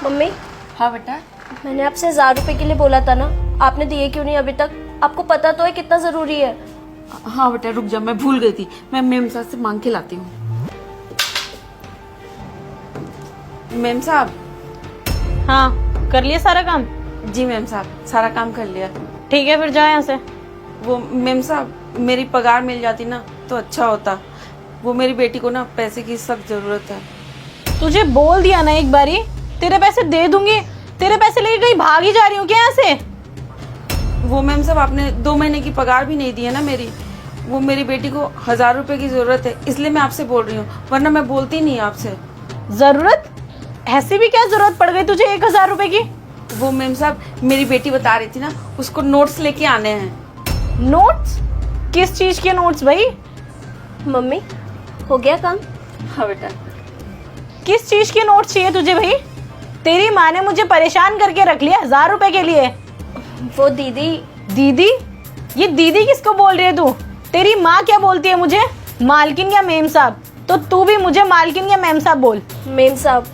Mummy, हाँ बेटा। मैंने आपसे 1000 रुपए के लिए बोला था ना, आपने दिए क्यों नहीं अभी तक? आपको पता तो है कितना जरूरी है। हाँ बेटा रुक जा, मैं भूल गई थी, मैं मेम साहब से मांग के लाती हूँ। मेम साहब। हाँ, कर लिया सारा काम? जी मेम साहब, सारा काम कर लिया। ठीक है, फिर जाओ यहाँ से। वो मेम साहब, मेरी पगार मिल जाती ना तो अच्छा होता। वो मेरी बेटी को ना पैसे की सख्त जरूरत है। तुझे बोल दिया ना एक बारी, तेरे पैसे दे दूंगी। तेरे पैसे लेके कहीं भाग ही जा रही हो क्या यहाँ से? वो मैम साहब, आपने 2 महीने की पगार भी नहीं दी है ना मेरी। वो मेरी बेटी को 1000 रुपए की जरूरत है, इसलिए मैं आपसे बोल रही हूँ, वरना मैं बोलती नहीं आपसे। जरूरत? ऐसी भी क्या जरूरत पड़ गई तुझे 1000 रुपए की? वो मैम साहब, मेरी बेटी बता रही थी ना, उसको नोट्स लेके आने हैं। नोट्स? किस चीज के नोट्स भाई? मम्मी, हो गया काम? हाँ बेटा। किस चीज के नोट्स चाहिए तुझे भाई? तेरी माँ ने मुझे परेशान करके रख लिया 1000 रुपए के लिए। वो दीदी। दीदी? ये दीदी किसको बोल रही है तू? तेरी माँ क्या बोलती है मुझे, मालकिन या मेम साहब? तो तू भी मुझे मालकिन या मेम साहब बोल। मेम साहब।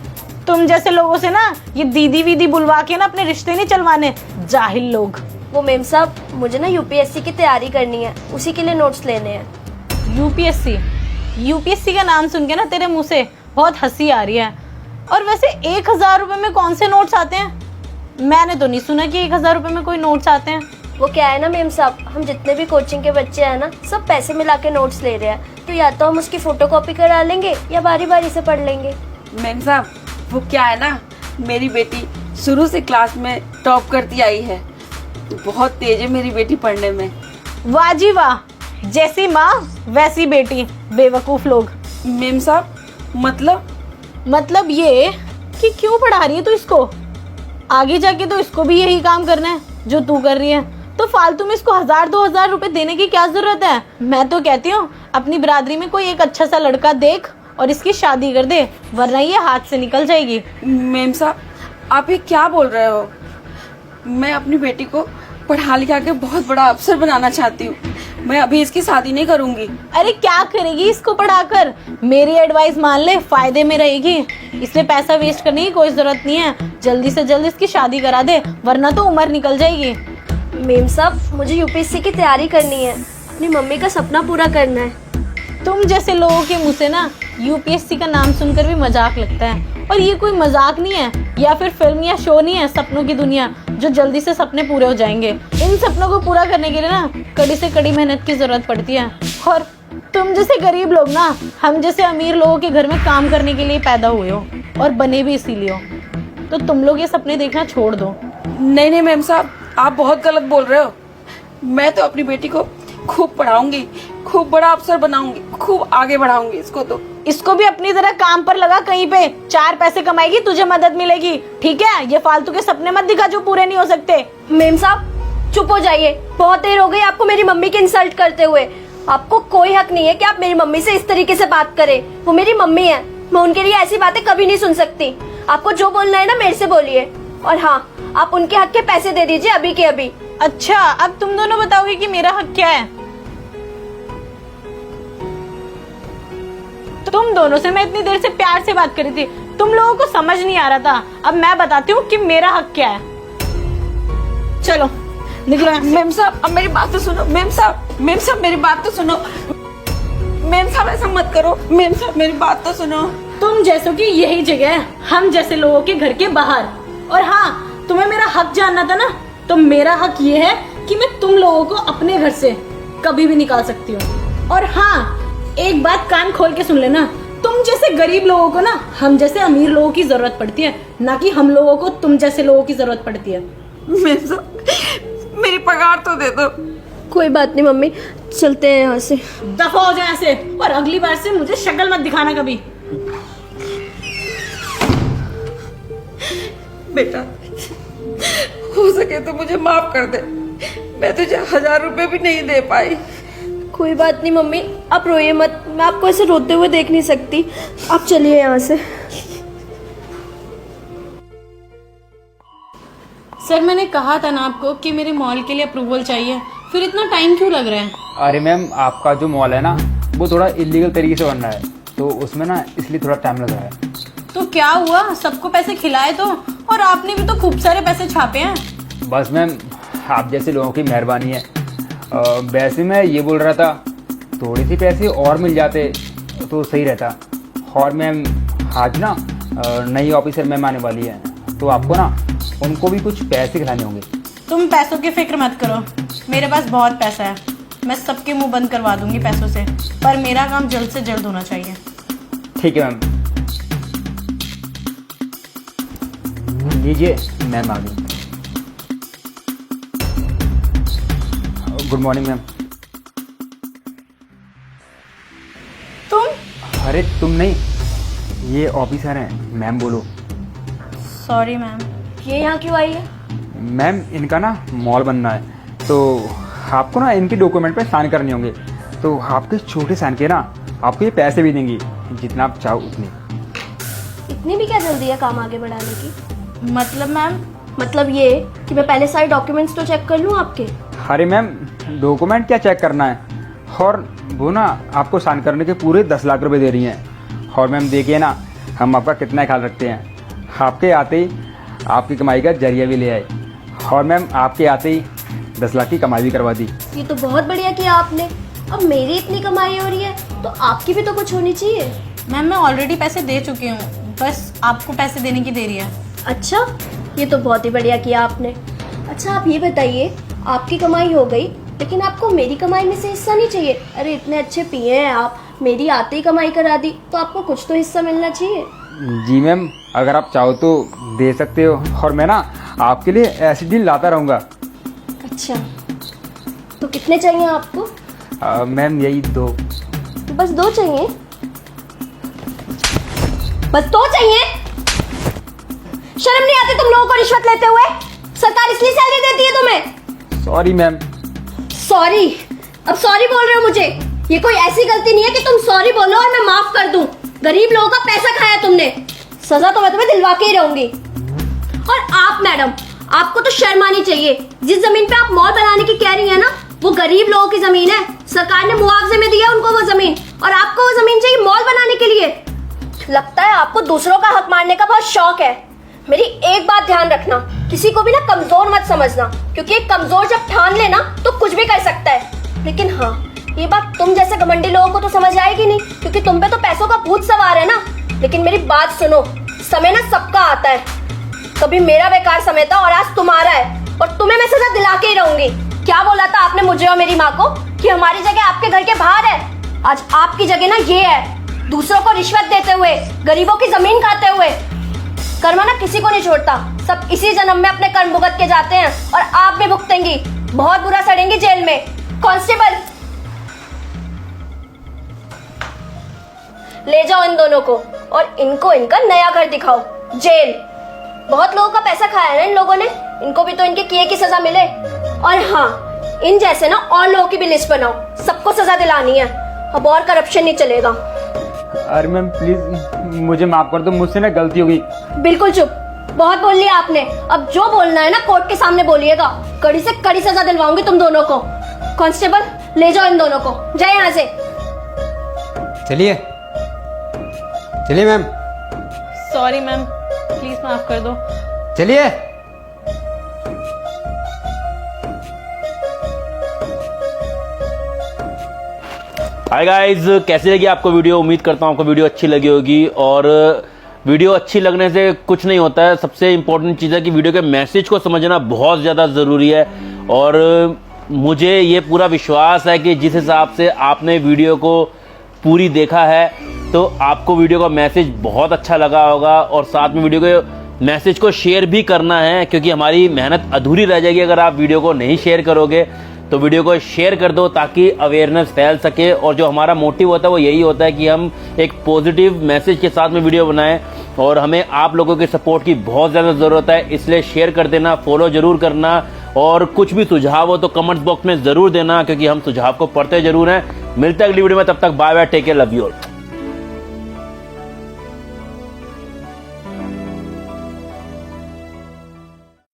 तुम जैसे लोगों से ना ये दीदी वीदी बुलवा के ना अपने रिश्ते नहीं चलवाने, जाहिल लोग। वो मेम साहब, मुझे ना यूपीएससी की तैयारी करनी है, उसी के लिए नोट्स लेने हैं। यूपीएससी? यूपीएससी का नाम सुन के ना तेरे मुंह से बहुत हंसी आ रही है। और वैसे 1000 रुपए में कौन से नोट्स आते हैं? मैंने तो नहीं सुना कि 1000 रुपए में कोई नोट्स आते हैं। वो क्या है ना मेम साहब, हम जितने भी कोचिंग के बच्चे हैं ना, सब पैसे मिला के नोट्स ले रहे हैं, तो या तो हम उसकी फोटोकॉपी करा लेंगे या बारी बारी से पढ़ लेंगे। मैम साहब, वो क्या है ना, मेरी बेटी शुरू से क्लास में टॉप करती आई है, बहुत तेज है मेरी बेटी पढ़ने में। वाह जी वाह, जैसी माँ वैसी बेटी, बेवकूफ लोग। मेम साहब, मतलब ये कि क्यों पढ़ा रही है तू इसको? आगे जाके तो इसको भी यही काम करना है जो तू कर रही है, तो फालतू में इसको 1000-2000 रुपए देने की क्या जरूरत है? मैं तो कहती हूँ अपनी बिरादरी में कोई एक अच्छा सा लड़का देख और इसकी शादी कर दे, वरना ये हाथ से निकल जाएगी। मेम साहब, आप ये क्या बोल रहे हो? मैं अपनी बेटी को पढ़ा लिखा के बहुत बड़ा अफसर बनाना चाहती हूँ, मैं अभी इसकी शादी नहीं करूंगी। अरे क्या करेगी इसको पढ़ाकर? मेरी एडवाइस मान ले, फायदे में रहेगी। इसमें पैसा वेस्ट करने की कोई जरूरत नहीं है, जल्दी से जल्दी इसकी शादी करा दे, वरना तो उम्र निकल जाएगी। मेम साहब, मुझे यूपीएससी की तैयारी करनी है, अपनी मम्मी का सपना पूरा करना है। तुम जैसे लोगों के मुंह से ना यूपीएससी का नाम सुनकर भी मजाक लगता है, और ये कोई मजाक नहीं है या फिर फिल्म या शो नहीं है सपनों की दुनिया जो जल्दी से सपने पूरे हो जाएंगे। इन सपनों को पूरा करने के लिए ना कड़ी से कड़ी मेहनत की जरूरत पड़ती है। और तुम जैसे गरीब लोग ना हम जैसे अमीर लोगों के घर में काम करने के लिए पैदा हुए हो और बने भी इसीलिए हो, तो तुम लोग ये सपने देखना छोड़ दो। नहीं मैम साहब, आप बहुत गलत बोल रहे हो। मैं तो अपनी बेटी को खूब पढ़ाऊंगी, खूब बड़ा अफसर बनाऊंगी, खूब आगे बढ़ाऊंगी इसको। तो इसको भी अपनी तरह काम पर लगा, कहीं पे 4 पैसे कमाएगी, तुझे मदद मिलेगी, ठीक है? ये फालतू के सपने मत दिखा जो पूरे नहीं हो सकते। मेम साहब चुप हो जाइए, बहुत देर हो गई आपको मेरी मम्मी की इंसल्ट करते हुए। आपको कोई हक नहीं है कि आप मेरी मम्मी से इस तरीके से बात करें। वो मेरी मम्मी है, मैं उनके लिए ऐसी बातें कभी नहीं सुन सकती। आपको जो बोलना है ना मेरे से बोलिए, और हाँ, आप उनके हक के पैसे दे दीजिए अभी के अभी। अच्छा, अब तुम दोनों बताओगे कि मेरा हक क्या है? तुम दोनों से मैं इतनी देर से प्यार से बात करी थी, तुम लोगों को समझ नहीं आ रहा था। अब मैं बताती हूँ कि मेरा हक क्या है। चलो निकलो। मेम साहब, अब मेरी बात तो सुनो। मेम साहब मेरी बात तो सुनो। मेम साहब ऐसा मत करो। मेम साहब मेरी बात तो सुनो। तुम जैसों की यही जगह है हम जैसे लोगों के घर के बाहर। और हाँ, तुम्हें मेरा हक जानना था ना, तो मेरा हक ये है कि मैं तुम लोगों को अपने घर से कभी भी निकाल सकती हूँ। और हाँ, एक बात कान खोल के सुन लेना, तुम जैसे गरीब लोगों को ना हम जैसे अमीर लोगों की जरूरत पड़ती है, ना कि हम लोगों को तुम जैसे लोगों की जरूरत पड़ती है। मेम साहब मेरी पगार तो दे दो। कोई बात नहीं मम्मी, चलते हैं यहाँ से। दफा हो जाए ऐसे, और अगली बार से मुझे शक्ल मत दिखाना कभी। बेटा, हो सके तो मुझे माफ कर दे, मैं तुझे 1000 रुपए भी नहीं दे पाई। कोई बात नहीं मम्मी, आप रोइए मत, मैं आपको ऐसे रोते हुए देख नहीं सकती। आप चलिए यहाँ से। सर, मैंने कहा था ना आपको कि मेरे मॉल के लिए अप्रूवल चाहिए, फिर इतना टाइम क्यों लग रहा है? अरे मैम, आपका जो मॉल है ना वो थोड़ा इलीगल तरीके से बन रहा है, तो उसमें ना इसलिए थोड़ा टाइम लग रहा है। तो क्या हुआ, सबको पैसे खिलाए तो और आपने भी तो खूब सारे पैसे छापे हैं। बस मैम आप जैसे लोगों की मेहरबानी है। वैसे मैं ये बोल रहा था थोड़ी सी पैसे और मिल जाते तो सही रहता। और मैम आज ना नई ऑफिसर मैम आने वाली है, तो आपको ना उनको भी कुछ पैसे खिलाने होंगे। तुम पैसों की फिक्र मत करो, मेरे पास बहुत पैसा है, मैं सबके मुंह बंद करवा दूंगी पैसों से, पर मेरा काम जल्द से जल्द होना चाहिए। ठीक है मैम, लीजिए मैम आ गई। Good morning ma'am. तुम? अरे तुम नहीं, ये ऑफिसर हैं मैम, बोलो। Sorry ma'am. ये यहाँ क्यों आई है? मैम इनका ना मॉल बनना है, तो आपको ना इनके डॉक्यूमेंट पे साइन करने होंगे, तो आपके छोटे साइन के ना आपको ये पैसे भी देंगी, जितना आप चाहो उतने। इतनी भी क्या जल्दी है काम आगे बढ़ाने की? मतलब मैम? मतलब ये कि मैं पहले सारे डॉक्यूमेंट्स तो चेक कर लूँ आपके। अरे मैम डॉक्यूमेंट क्या चेक करना है, और वो ना आपको साइन करने के पूरे 10 लाख रुपए दे रही हैं। और मैम देखिए ना हम आपका कितना ख्याल रखते हैं, आपके आते ही आपकी कमाई का जरिया भी ले आए, और मैम आपके आते ही 10 लाख की कमाई भी करवा दी। ये तो बहुत बढ़िया किया आपने। अब मेरी इतनी कमाई हो रही है तो आपकी भी तो कुछ होनी चाहिए। मैम मैं ऑलरेडी पैसे दे चुकी हूँ, बस आपको पैसे देने की देरी है। अच्छा, ये तो बहुत ही बढ़िया किया आपने। अच्छा आप ये बताइए, आपकी कमाई हो गई लेकिन आपको मेरी कमाई में से हिस्सा नहीं चाहिए? अरे इतने अच्छे पिए हैं आप, मेरी आते ही कमाई करा दी, तो आपको कुछ तो हिस्सा मिलना चाहिए। जी मैम, अगर आप चाहो तो दे सकते हो, और मैं ना आपके लिए ऐसी डील लाता रहूँगा। अच्छा, तो कितने चाहिए आपको? मैम यही 2। बस 2 चाहिए? बस 2 चाहिए? शर्म नहीं आती तुम लोगों को रिश्वत लेते हुए? सरकार इसलिए सैलरी देती है तुम्हें। Sorry ma'am. सॉरी? अब सॉरी बोल रहे हो मुझे? ये कोई ऐसी गलती नहीं है कि तुम सॉरी बोलो और मैं माफ कर दूं। गरीब लोगों का पैसा खाया तुमने, सजा तो मैं तुम्हें दिलवा के ही रहूंगी। और आप मैडम, आपको तो शर्म आनी चाहिए। जिस जमीन पे आप मॉल बनाने की कह रही है ना, वो गरीब लोगों की जमीन है। सरकार ने मुआवजे में दिया उनको वो जमीन, और आपको वो जमीन चाहिए मॉल बनाने के लिए। लगता है आपको दूसरों का हक मारने का बहुत शौक है। मेरी एक बात ध्यान रखना, किसी को भी ना कमजोर मत समझना, क्योंकि एक कमजोर जब ठान लेना तो कुछ भी कर सकता है। लेकिन हाँ, ये बात तुम जैसे घमंडी लोगों को तो समझ आएगी नहीं, क्योंकि तुम पे तो पैसों का भूत सवार है ना। लेकिन मेरी बात सुनो, समय ना सबका आता है। कभी मेरा बेकार समय था और आज तुम्हारा है, और तुम्हें मैं सजा दिला के ही रहूंगी। क्या बोला था आपने मुझे और मेरी माँ को कि हमारी जगह आपके घर के बाहर है? आज आपकी जगह ना ये है, दूसरों को रिश्वत देते हुए, गरीबों की जमीन खाते हुए। कर्म ना किसी को नहीं छोड़ता, सब इसी जन्म में अपने कर्म भुगत के जाते हैं, और आप भी भुगतेंगी, बहुत बुरा सड़ेंगी जेल में। कांस्टेबल, ले जाओ इन दोनों को, और इनको इनका नया घर दिखाओ, जेल। बहुत लोगों का पैसा खाया है ना इन लोगों ने, इनको भी तो इनके किए की सजा मिले। और हाँ, इन जैसे ना और लोगों की भी लिस्ट बनाओ, सबको सजा दिलानी है, अब और करप्शन नहीं चलेगा। अरे मैम प्लीज मुझे माफ कर दो, मुझसे ना गलती हो गई। बिल्कुल चुप, बहुत बोल लिया आपने। अब जो बोलना है ना कोर्ट के सामने बोलिएगा, कड़ी से कड़ी सजा दिलवाऊंगी तुम दोनों को। कांस्टेबल, ले जाओ इन दोनों को, जाए यहाँ से। चलिए चलिए मैम, सॉरी मैम, प्लीज माफ कर दो। चलिए। हाय गाइस, कैसी लगी आपको वीडियो? उम्मीद करता हूँ आपको वीडियो अच्छी लगी होगी। और वीडियो अच्छी लगने से कुछ नहीं होता है, सबसे इम्पोर्टेंट चीज़ है कि वीडियो के मैसेज को समझना बहुत ज़्यादा ज़रूरी है। और मुझे ये पूरा विश्वास है कि जिस हिसाब से आपने वीडियो को पूरी देखा है तो आपको वीडियो का मैसेज बहुत अच्छा लगा होगा। और साथ में वीडियो के मैसेज को शेयर भी करना है, क्योंकि हमारी मेहनत अधूरी रह जाएगी अगर आप वीडियो को नहीं शेयर करोगे। तो वीडियो को शेयर कर दो ताकि अवेयरनेस फैल सके। और जो हमारा मोटिव होता है वो यही होता है कि हम एक पॉजिटिव मैसेज के साथ में वीडियो बनाएं, और हमें आप लोगों के सपोर्ट की बहुत ज़्यादा ज़रूरत है। इसलिए शेयर कर देना, फॉलो ज़रूर करना, और कुछ भी सुझाव हो तो कमेंट्स बॉक्स में ज़रूर देना, क्योंकि हम सुझाव को पढ़ते ज़रूर हैं। मिलते हैं अगली वीडियो में, तब तक bye bye, take care, love you all.